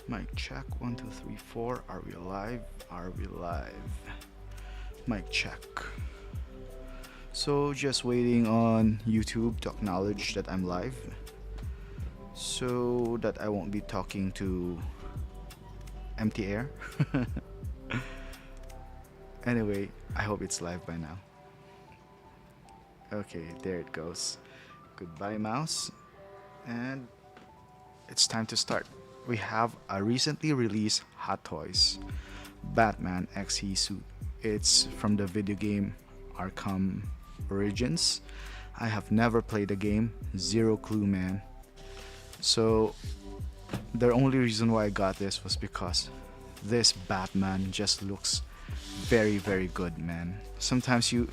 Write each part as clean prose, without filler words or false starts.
Mic check 1 2 3 4. Are we live? Are we live? Mic check. So just waiting on YouTube to acknowledge that I'm live, so that I won't be talking to empty air. Anyway, I hope it's live by now. Okay, there it goes. Goodbye, mouse. And it's time to start. We have a recently released Hot Toys Batman XE suit. It's from the video game Arkham Origins. I have never played the game, zero clue, man. So the only reason why I got this was because this Batman just looks very good, man. Sometimes you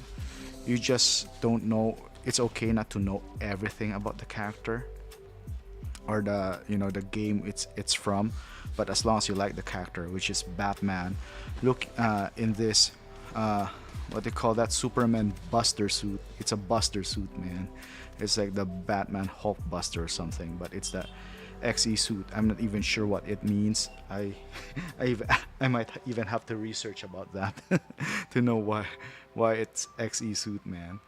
just don't know. It's okay not to know everything about the character or the game it's from, but as long as you like the character, which is Batman. Look in this what they call that Superman Buster suit. It's a Buster suit, man. It's like the Batman Hulk Buster or something, but it's the XE suit. I'm not even sure what it means. I might even have to research about that to know why it's XE suit, man.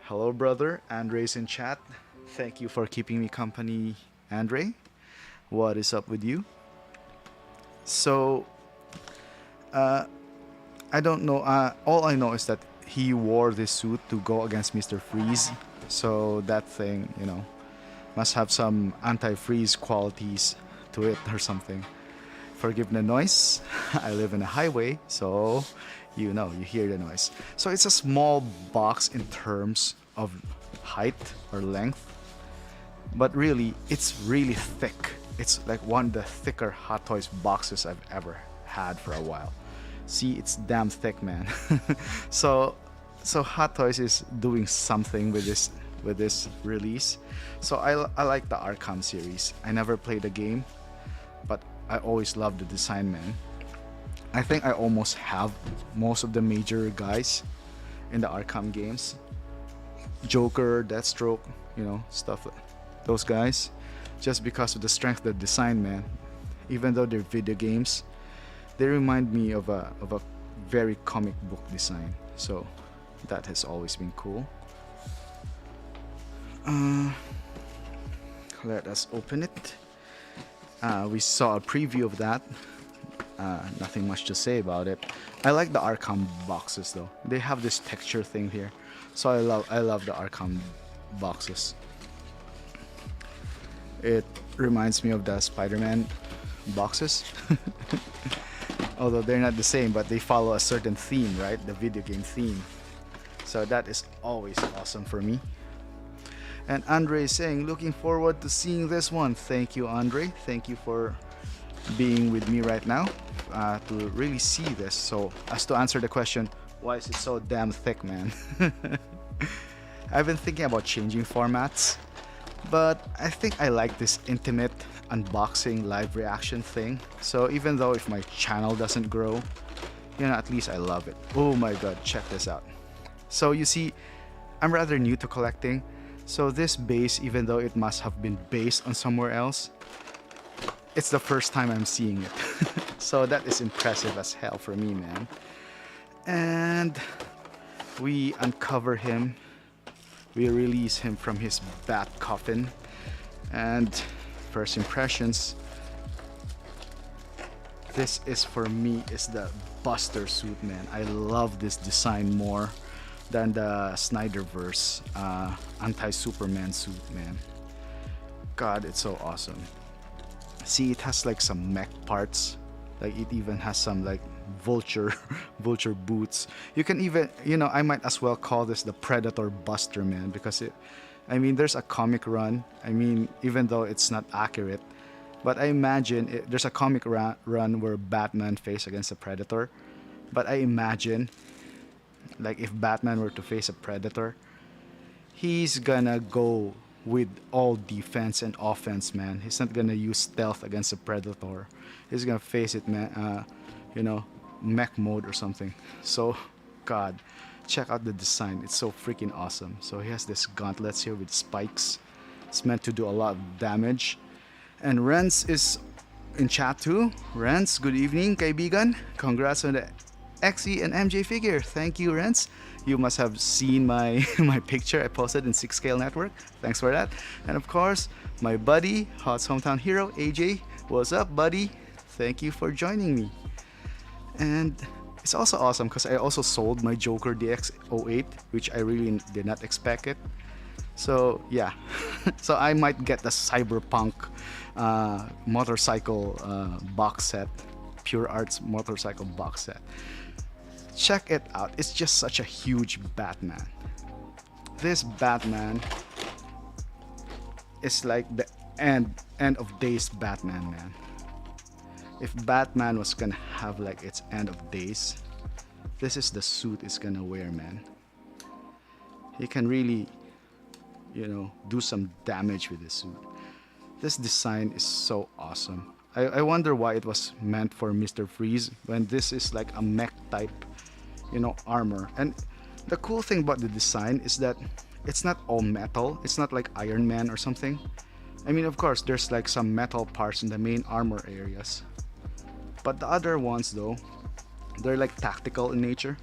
Hello, brother. Andre's in chat. Thank you for keeping me company, Andre. What is up with you? So, I don't know. All I know is that he wore this suit to go against Mr. Freeze. So that thing, must have some anti-freeze qualities to it or something. Forgive the noise. I live in a highway, so you hear the noise. So it's a small box in terms of height or length, but really it's really thick. It's like one of the thicker Hot Toys boxes I've ever had for a while. See, it's damn thick, man. so Hot Toys is doing something with this release. So I like the Arkham series. I never played the game, but I always loved the design, man. I think I almost have most of the major guys in the Arkham games. Joker, Deathstroke, stuff like those guys, just because of the strength of the design, man. Even though they're video games, they remind me of a very comic book design. So that has always been cool. Let us open it. We saw a preview of that. Nothing much to say about it. I like the Arkham boxes though. They have this texture thing here, so I love the Arkham boxes. It reminds me of the Spider-Man boxes. Although they're not the same, but they follow a certain theme, right? The video game theme. So that is always awesome for me. And Andre is saying, looking forward to seeing this one. Thank you, Andre. Thank you for being with me right now to really see this. So, as to answer the question, why is it so damn thick, man? I've been thinking about changing formats, but I think I like this intimate unboxing live reaction thing. So even though if my channel doesn't grow, at least I love it. Oh my god, check this out. So you see, I'm rather new to collecting. So this base, even though it must have been based on somewhere else, it's the first time I'm seeing it. So that is impressive as hell for me, man. And we uncover him. We release him from his bat coffin. And first impressions, this is for me is the Buster suit, man. I love this design more than the Snyderverse anti-Superman suit, man. God, it's so awesome. See, it has like some mech parts. Like it even has some like vulture boots. You can even, I might as well call this the Predator Buster, man, because there's a comic run. Even though it's not accurate, but I imagine there's a comic run where Batman faced against a Predator. But I imagine, like, if Batman were to face a Predator, he's gonna go with all defense and offense, man. He's not gonna use stealth against a Predator. He's gonna face it, man. Mech mode or something. So, God, check out the design. It's so freaking awesome. So he has this gauntlets here with spikes. It's meant to do a lot of damage. And Renz is in chat too. Renz, good evening, kaibigan. Congrats on the XE and MJ figure. Thank you, Renz. You must have seen my my picture I posted in 6 Scale Network. Thanks for that. And of course, my buddy, Hot's hometown hero, AJ. What's up, buddy? Thank you for joining me. And it's also awesome because I also sold my Joker DX08, which I really did not expect it. So yeah, so I might get the Cyberpunk motorcycle box set, Pure Arts motorcycle box set. Check it out. It's just such a huge Batman. This Batman is like the end of days Batman, man. If Batman was gonna have like its end of days, this is the suit it's gonna wear, man. He can really, do some damage with this suit. This design is so awesome. I wonder why it was meant for Mr. Freeze when this is like a mech type, armor. And the cool thing about the design is that it's not all metal. It's not like Iron Man or something. I mean, of course, there's like some metal parts in the main armor areas. But the other ones though, they're like tactical in nature.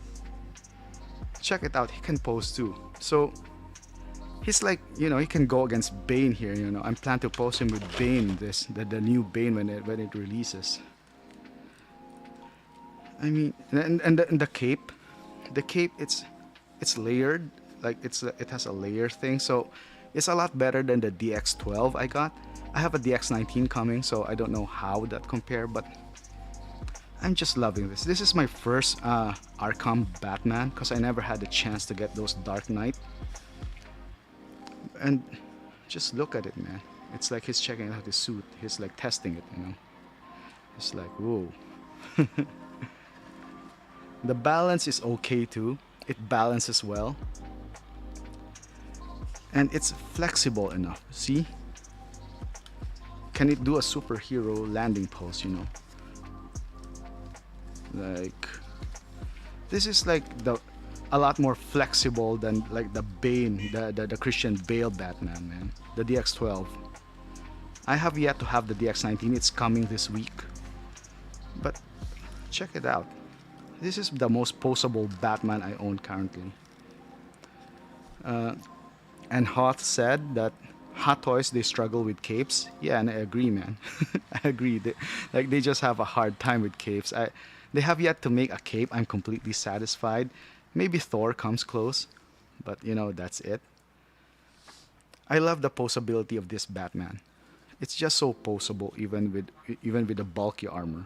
Check it out, he can pose too. So he's like, he can go against Bane here, I'm planning to pose him with Bane, the new Bane when it releases. I mean, and the cape, it's layered, like it has a layer thing, so it's a lot better than the DX12 I got. I have a DX19 coming, so I don't know how that compare, but I'm just loving this. This is my first Arkham Batman because I never had the chance to get those Dark Knight. And just look at it, man. It's like he's checking out his suit. He's like testing it, It's like, whoa. The balance is okay too. It balances well. And it's flexible enough. See? Can it do a superhero landing pose, Like, this is like a lot more flexible than like the Bane, the Christian Bale Batman, man. The DX12. I have yet to have the DX19. It's coming this week. But check it out. This is the most poseable Batman I own currently. And Hoth said that Hot Toys, they struggle with capes. Yeah, and I agree, man. I agree. They just have a hard time with capes. They have yet to make a cape I'm completely satisfied. Maybe Thor comes close, but that's it. I love the posability of this Batman. It's just so poseable even with the bulky armor.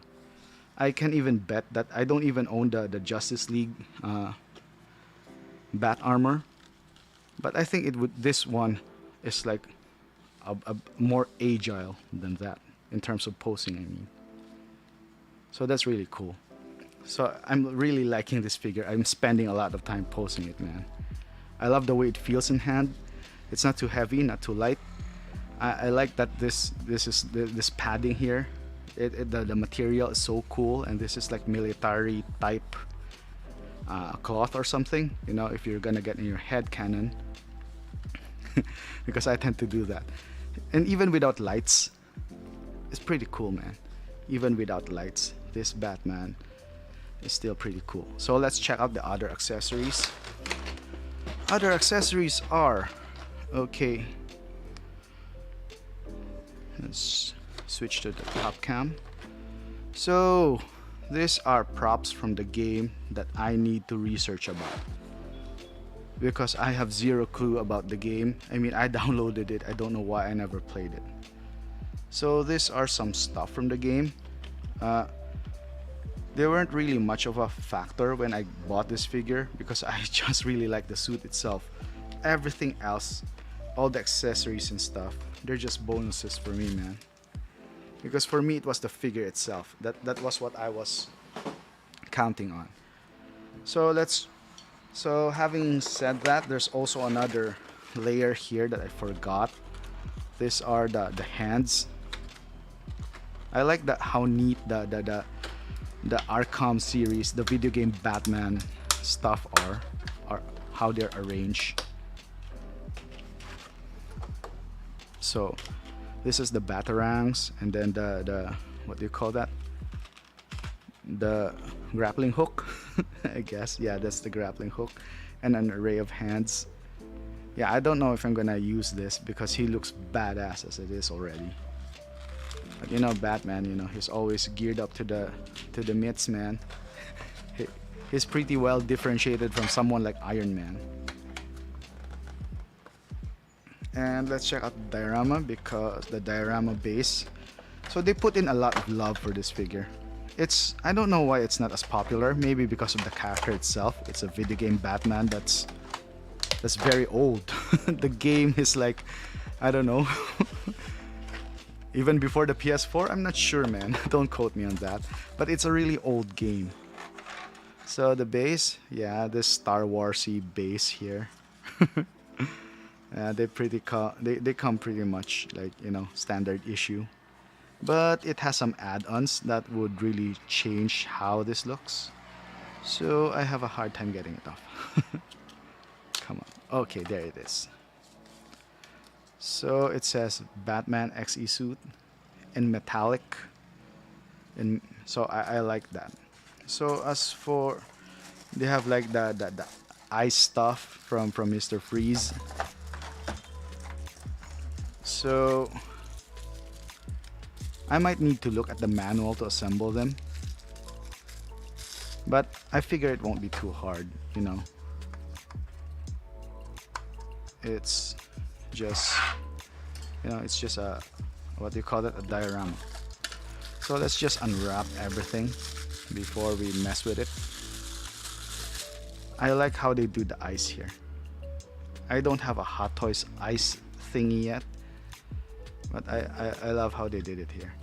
I can even bet that I don't even own the Justice League bat armor, but I think this one is like a more agile than that in terms of posing, I mean. So that's really cool. So I'm really liking this figure. I'm spending a lot of time posing it, man. I love the way it feels in hand. It's not too heavy, not too light. I like that this padding here. The material is so cool, and this is like military type cloth or something. If you're gonna get in your head cannon, because I tend to do that. And even without lights, it's pretty cool, man. Even without lights, this Batman is still pretty cool. So let's check out the other accessories. Other accessories are, okay, let's switch to the top cam. So these are props from the game that I need to research about, because I have zero clue about the game. I mean, I downloaded it, I don't know why I never played it. So these are some stuff from the game. They weren't really much of a factor when I bought this figure because I just really like the suit itself. Everything else, all the accessories and stuff, they're just bonuses for me, man. Because for me, it was the figure itself. That was what I was counting on. So having said that, there's also another layer here that I forgot. These are the hands. I like how neat the Arkham series, the video game Batman stuff are how they're arranged. So this is the batarangs, and then the what do you call that? The grappling hook, I guess. Yeah, that's the grappling hook, and an array of hands. Yeah, I don't know if I'm gonna use this because he looks badass as it is already. But you know, Batman, you know, he's always geared up to the mitts, man. He, he's pretty well differentiated from someone like Iron Man. And let's check out the diorama, because the diorama base. So they put in a lot of love for this figure. I don't know why it's not as popular. Maybe because of the character itself. It's a video game Batman that's very old. The game is like, I don't know. Even before the PS4, I'm not sure, man. Don't quote me on that. But it's a really old game. So the base, yeah, this Star Warsy base here. They come pretty much like, you know, standard issue. But it has some add-ons that would really change how this looks. So I have a hard time getting it off. Come on. Okay, there it is. So it says Batman XE suit in metallic. So I like that. So as for, they have like the ice stuff from Mr. Freeze. So I might need to look at the manual to assemble them. But I figure it won't be too hard, you know. It's just, you know, it's just a, what do you call it, a diorama. So let's just unwrap everything before we mess with it. I like how they do the ice here. I don't have a Hot Toys ice thingy yet, but I love how they did it here.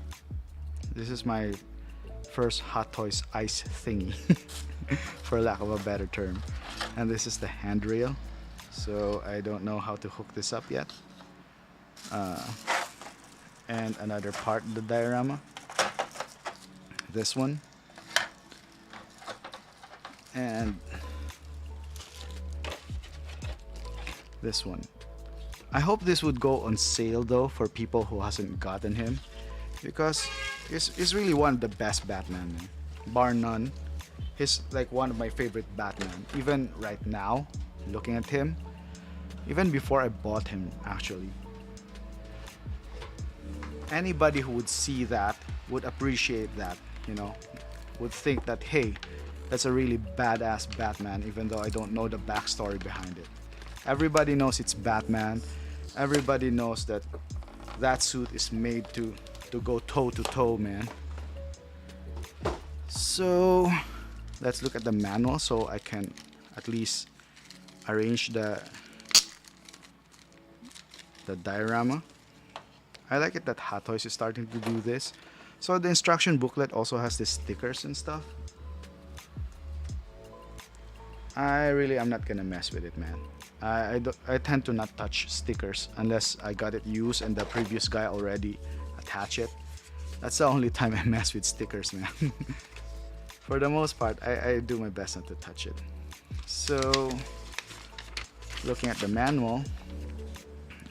This is my first Hot Toys ice thingy, for lack of a better term. And this is the handrail. So I don't know how to hook this up yet. And another part of the diorama. This one. And this one. I hope this would go on sale though for people who hasn't gotten him, because he's really one of the best Batman, man. Bar none. He's like one of my favorite Batman. Even right now, looking at him, even before I bought him actually. Anybody who would see that would appreciate that, you know, would think that, hey, that's a really badass Batman, even though I don't know the backstory behind it. Everybody knows it's Batman. Everybody knows that that suit is made to go toe to toe, man. So let's look at the manual so I can at least arrange the diorama. I like it that Hot Toys is starting to do this. So the instruction booklet also has the stickers and stuff. I'm not gonna mess with it, man. I tend to not touch stickers unless I got it used and the previous guy already attached it. That's the only time I mess with stickers, man. For the most part, I do my best not to touch it. So, looking at the manual,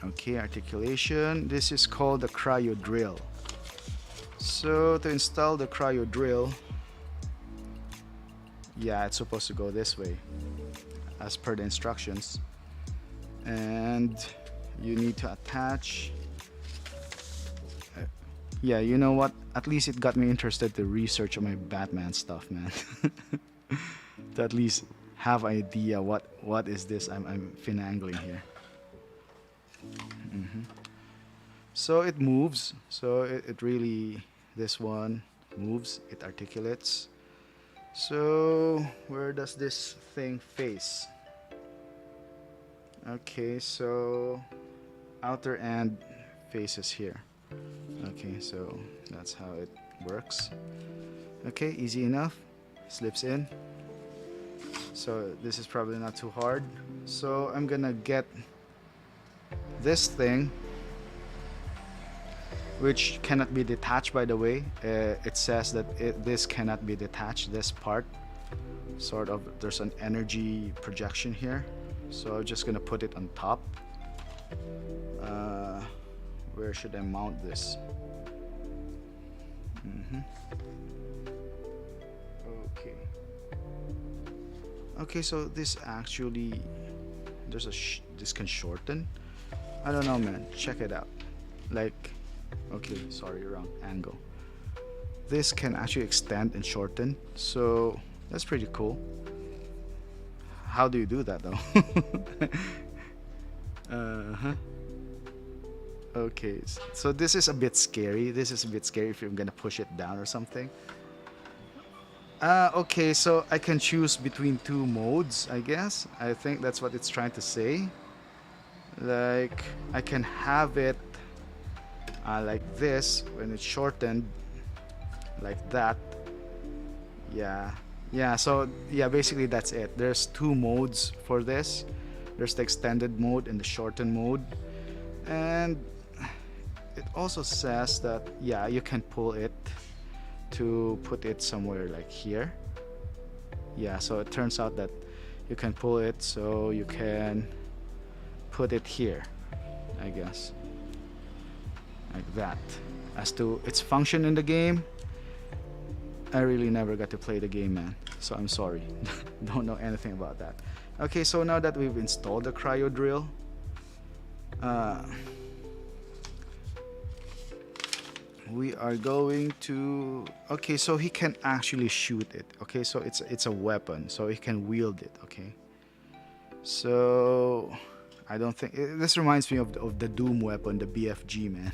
okay, articulation. This is called the cryo drill. So to install the cryo drill, yeah, it's supposed to go this way as per the instructions. And you need to attach. Yeah, you know what? At least it got me interested to research on my Batman stuff, man. To at least have idea what is this I'm finagling here. So it moves. So it really, this one moves. It articulates. So where does this thing face? Okay, so outer end faces here. Okay, so that's how it works. Okay, easy enough. Slips in. So this is probably not too hard. So I'm gonna get this thing, which cannot be detached, by the way. It says that this cannot be detached, this part. Sort of, there's an energy projection here. So I'm just gonna put it on top. Where should I mount this? Okay. Okay, so this actually there's a this can shorten. I don't know, man. Check it out. Like, okay, sorry, wrong angle. This can actually extend and shorten, so that's pretty cool. How do you do that though? Uh-huh. Okay, so this is a bit scary. This is a bit scary if you're gonna push it down or something. Okay, so I can choose between two modes, I guess. I think that's what it's trying to say. Like, I can have it like this when it's shortened, like that. Yeah, yeah, so yeah, basically that's it. There's two modes for this. There's the extended mode and the shortened mode. And it also says that, yeah, you can pull it to put it somewhere like here. Yeah, so it turns out that you can pull it so you can put it here, I guess, like that. As to its function in the game, I really never got to play the game, man, so I'm sorry. Don't know anything about that. Okay, so now that we've installed the cryo drill, we are going to, okay, so he can actually shoot it. Okay, so it's a weapon, so he can wield it. Okay, so I don't think this reminds me of the Doom weapon, the BFG, man.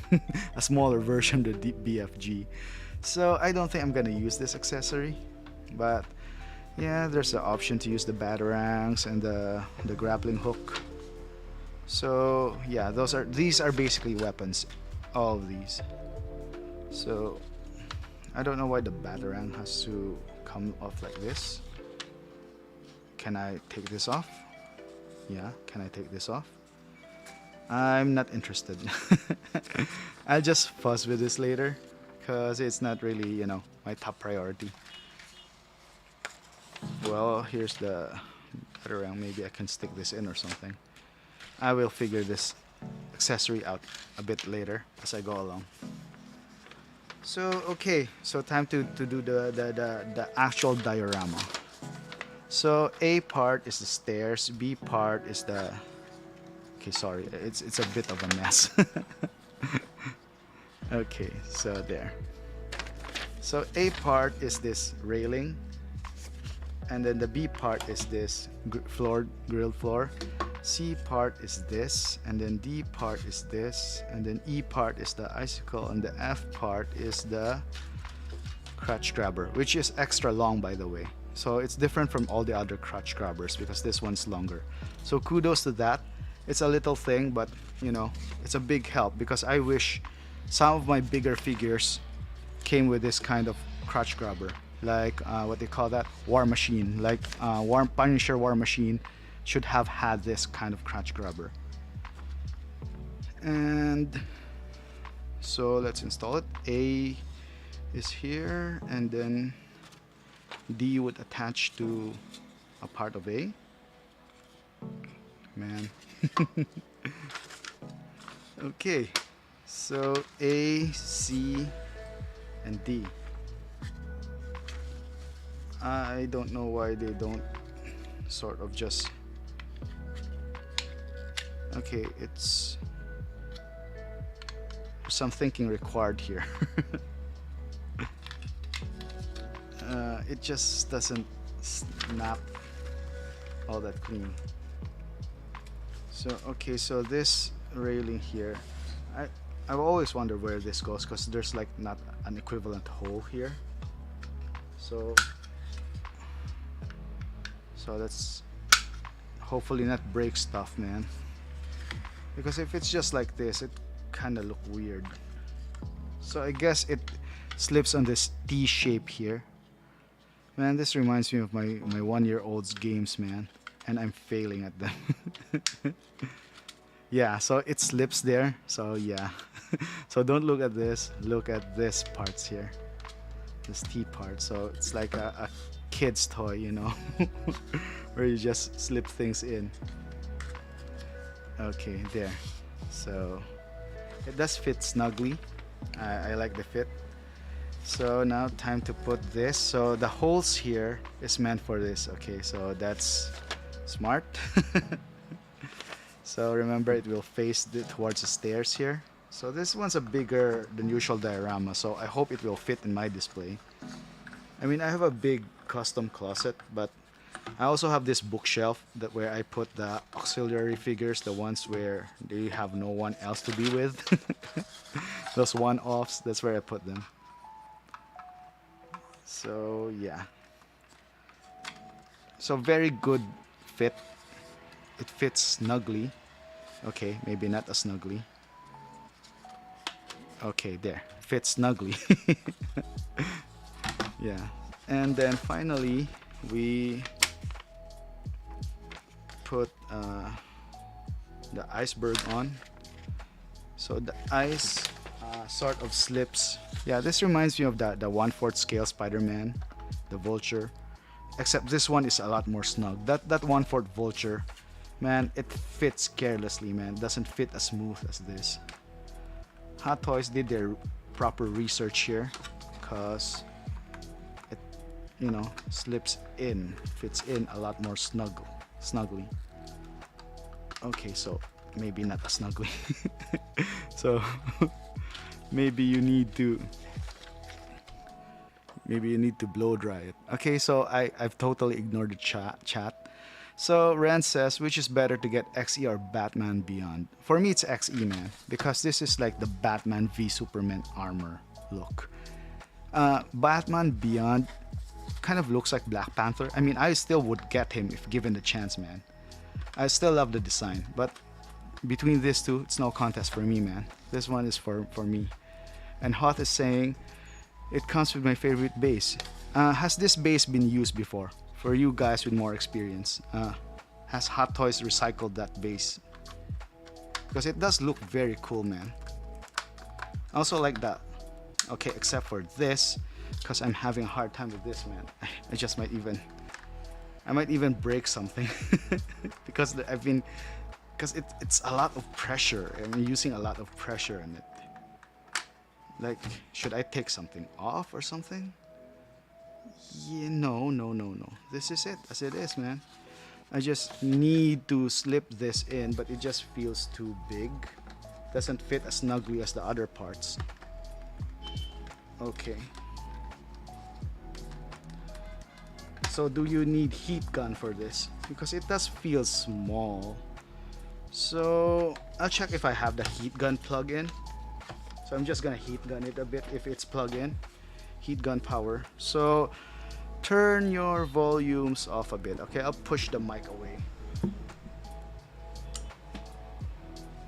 A smaller version of the BFG. So I don't think I'm gonna use this accessory, but yeah, there's the option to use the batarangs and the grappling hook. So yeah, these are basically weapons, all of these. So I don't know why the batarang has to come off like this. Can I take this off? Yeah, can I take this off? I'm not interested. I'll just fuss with this later because it's not really, you know, my top priority. Well, here's the batarang. Maybe I can stick this in or something. I will figure this accessory out a bit later as I go along. So okay, so time to do the actual diorama. So A part is the stairs, B part is the, okay, sorry, it's a bit of a mess. Okay, so there. So A part is this railing, and then the B part is this grilled floor. C part is this, and then D part is this, and then E part is the icicle, and the F part is the crotch grabber, which is extra long, by the way. So it's different from all the other crotch grabbers because this one's longer. So kudos to that. It's a little thing, but you know, it's a big help because I wish some of my bigger figures came with this kind of crotch grabber, like what they call that, War Machine, like Punisher War Machine should have had this kind of crotch grabber. And so let's install it. A is here, and then D would attach to a part of A. Man. Okay, so A, C, and D. I don't know why they don't sort of just, okay, it's some thinking required here. It just doesn't snap all that clean. So okay, so this railing here, I've always wondered where this goes because there's like not an equivalent hole here. So let's hopefully not break stuff, man, because if it's just like this, it kind of look weird. So I guess it slips on this T shape here. Man, this reminds me of my 1-year-old's games, man, and I'm failing at them. Yeah, so it slips there, so yeah. So don't look at this, look at this parts here, this T part. So it's like a kid's toy, you know, where you just slip things in. Okay, there. So it does fit snugly. I like the fit. So now time to put this. So the holes here is meant for this. Okay, so that's smart. So remember, it will face towards the stairs here. So this one's a bigger than usual diorama, so I hope it will fit in my display. I mean, I have a big custom closet, but I also have this bookshelf that where I put the auxiliary figures, the ones where they have no one else to be with. Those one-offs, that's where I put them. So yeah. So very good fit. It fits snugly. Okay, maybe not as snugly. Okay, there. Fits snugly. Yeah. And then finally, we put the iceberg on. So the ice sort of slips. Yeah, this reminds me of the 1/4 scale Spider-Man, the Vulture. Except this one is a lot more snug. That 1/4 Vulture, man, it fits carelessly, man. Doesn't fit as smooth as this. Hot Toys did their proper research here, cause it, you know, slips in, fits in a lot more snugly. Okay, so maybe not as snugly. So maybe you need to blow dry it. Okay, so I've totally ignored the chat. So Ren says, which is better to get XE or Batman Beyond? For me, it's XE, man, because this is like the Batman v Superman armor look. Batman Beyond kind of looks like Black Panther. I mean, I still would get him if given the chance, man. I still love the design, but between these two, it's no contest for me, man. This one is for me. And Hoth is saying, it comes with my favorite base. Has this base been used before? For you guys with more experience, has Hot Toys recycled that base? Because it does look very cool, man. I also like that. Okay, except for this, because I'm having a hard time with this, man. I might even break something because it's a lot of pressure. I'm using a lot of pressure in it. Like, should I take something off or something? Yeah, no. This is it as it is, man. I just need to slip this in, but it just feels too big. Doesn't fit as snugly as the other parts. Okay. So do you need heat gun for this? Because it does feel small. So I'll check if I have the heat gun plug-in. So I'm just gonna heat gun it a bit if it's plugged in. Heat gun power. So turn your volumes off a bit. Okay, I'll push the mic away.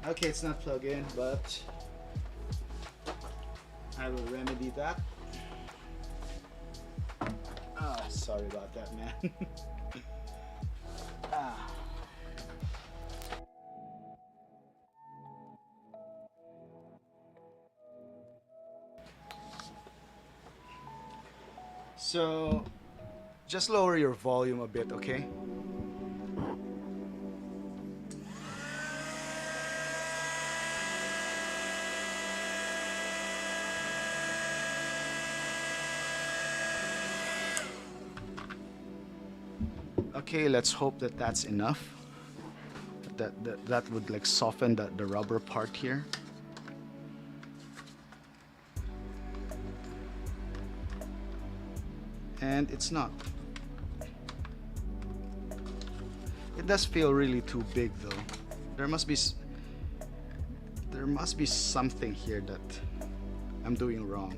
Okay, it's not plugged in, but I will remedy that. Ah, sorry about that, man. Ah. So just lower your volume a bit, okay? Okay, let's hope that that's enough. That would like soften the rubber part here. And it's not. It does feel really too big though. There must be something here that I'm doing wrong.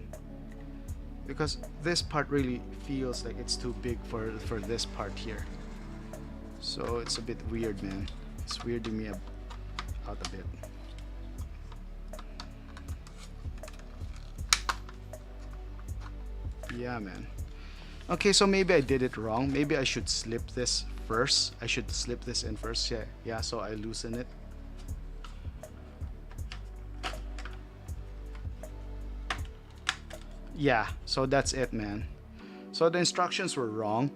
Because this part really feels like it's too big for this part here. So it's a bit weird, man. It's weirding me out a bit. Yeah, man. Okay, so maybe I did it wrong. Maybe I should slip this first. I should slip this in first. Yeah, so I loosen it. Yeah, so that's it, man. So the instructions were wrong.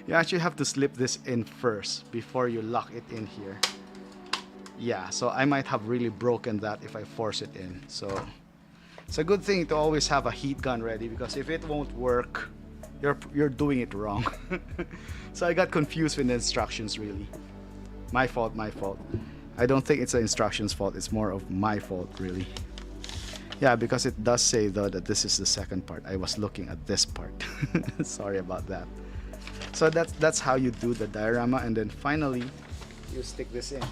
You actually have to slip this in first before you lock it in here. Yeah, so I might have really broken that if I force it in. So It's a good thing to always have a heat gun ready, because if it won't work, you're doing it wrong. So I got confused with the instructions, really. My fault, my fault. I don't think it's the instructions fault, it's more of my fault, really. Yeah, because it does say though that this is the second part. I was looking at this part. Sorry about that. So that's how you do the diorama, and then finally you stick this in.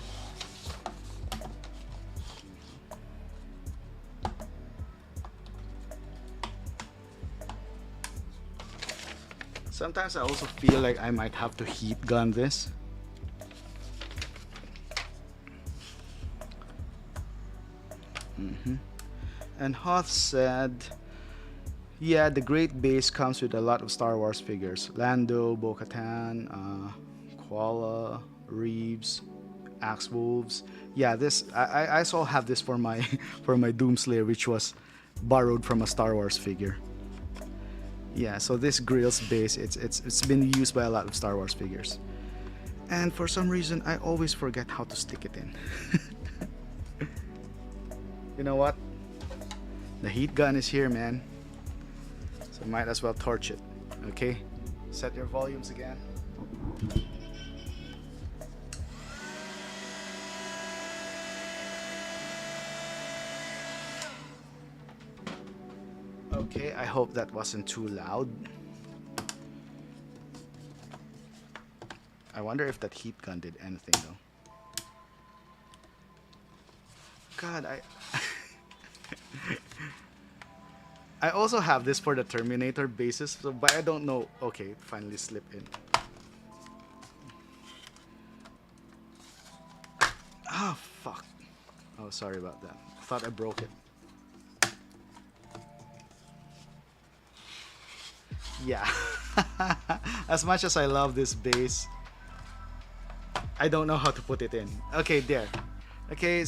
Sometimes I also feel like I might have to heat gun this. And Hoth said, yeah, the great base comes with a lot of Star Wars figures. Lando, Bo-Katan, Koala, Reeves, Axe Wolves. Yeah, this I also have this for my for my Doomslayer, which was borrowed from a Star Wars figure. Yeah, so this grill's base, it's been used by a lot of Star Wars figures. And for some reason, I always forget how to stick it in. You know what? The heat gun is here, man. So might as well torch it. Okay? Set your volumes again. Okay, I hope that wasn't too loud. I wonder if that heat gun did anything though. God, I also have this for the Terminator bases, so, but I don't know. Okay, finally slipped in. Ah, fuck. Oh, sorry about that. I thought I broke it. Yeah. As much as I love this base, I don't know how to put it in. Okay, there. Okay,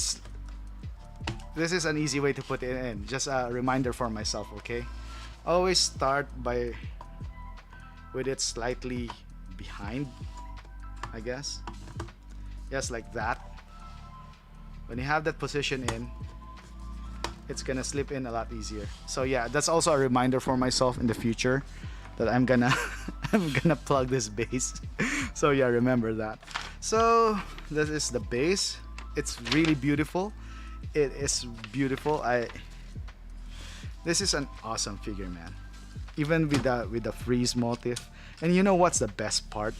this is an easy way to put it in. Just a reminder for myself, okay? Always start with it slightly behind, I guess. Just like that. When you have that position in, it's gonna slip in a lot easier. So yeah, that's also a reminder for myself in the future that I'm gonna I'm gonna plug this base. So yeah, remember that. So this is the base. It's really beautiful. It is beautiful. This is an awesome figure, man. Even with the freeze motif. And you know what's the best part?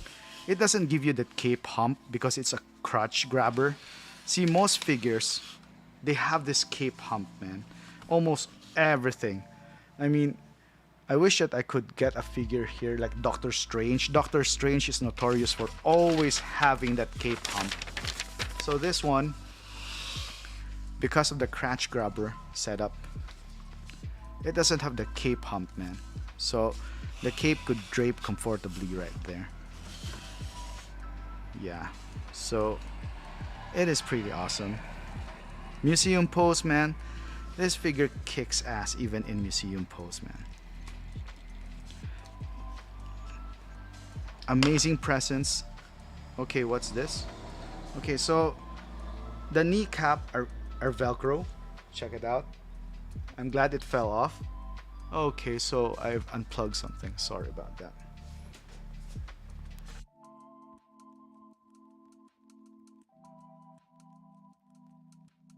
It doesn't give you the cape hump because it's a crotch grabber. See, most figures, they have this cape hump, man. Almost everything. I mean, I wish that I could get a figure here like Doctor Strange. Doctor Strange is notorious for always having that cape hump. So this one, because of the crotch grabber setup, it doesn't have the cape hump, man. So the cape could drape comfortably right there. Yeah, so it is pretty awesome. Museum pose, man. This figure kicks ass even in museum pose, man. Amazing presence. Okay, what's this? Okay, so the kneecap are Velcro. Check it out. I'm glad it fell off. Okay, so I've unplugged something. Sorry about that.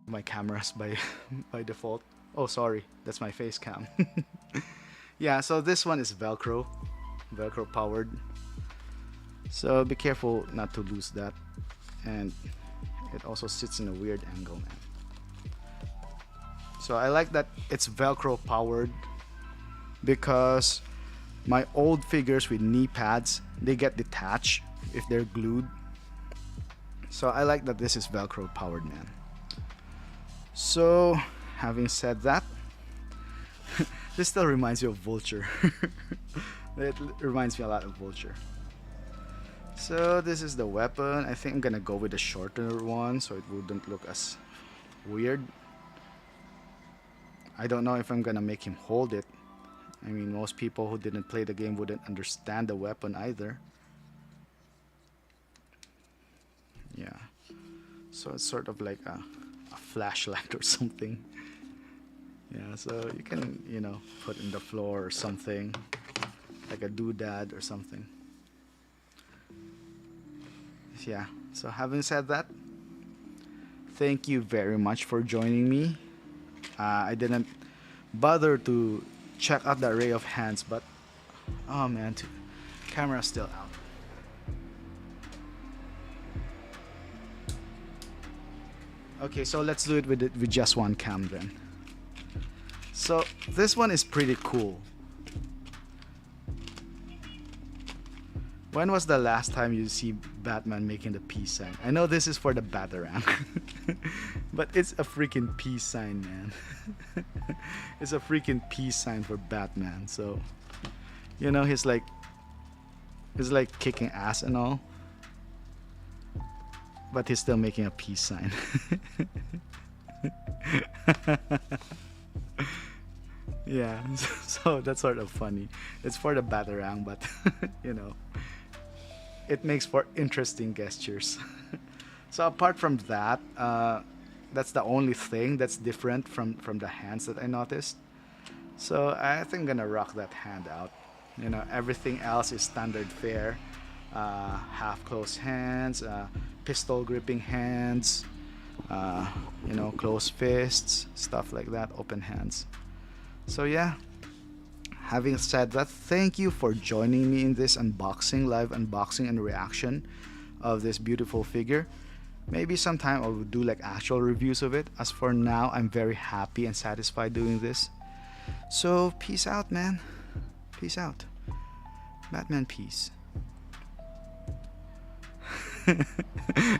My cameras by by default. Oh, sorry, that's my face cam. Yeah, so this one is Velcro powered. So be careful not to lose that, and it also sits in a weird angle, man. So I like that it's Velcro powered because my old figures with knee pads, they get detached if they're glued. So I like that this is Velcro powered, man. So having said that, this still reminds me of Vulture. It reminds me a lot of Vulture. So this is the weapon. I think I'm gonna go with the shorter one so it wouldn't look as weird. I don't know if I'm gonna make him hold it. I mean, most people who didn't play the game wouldn't understand the weapon either. Yeah. So it's sort of like a flashlight or something. Yeah, so you can, put in the floor or something, like a doodad or something. Yeah, so having said that, thank you very much for joining me. I didn't bother to check out the array of hands, but oh man, camera's still out. Okay, so let's do it with just one cam then. So this one is pretty cool. When was the last time you see Batman making the peace sign? I know this is for the Batarang, but it's a freaking peace sign, man. It's a freaking peace sign for Batman. So, he's like kicking ass and all, but he's still making a peace sign. Yeah, so that's sort of funny. It's for the Batarang, but it makes for interesting gestures. So apart from that, that's the only thing that's different from the hands that I noticed. So I think I'm gonna rock that hand out. Everything else is standard fare. Half closed hands, pistol gripping hands, closed fists, stuff like that, open hands. So yeah, having said that, thank you for joining me in this live unboxing and reaction of this beautiful figure. Maybe sometime I will do like actual reviews of it. As for now, I'm very happy and satisfied doing this. So peace out, man. Peace out. Batman, peace.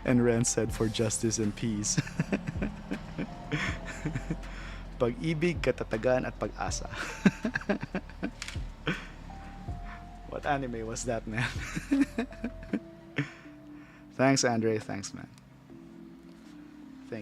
And Ren said for justice and peace. Pag-ibig, katatagan at pag-asa. What anime was that, man? Thanks, Andre. Thanks, man.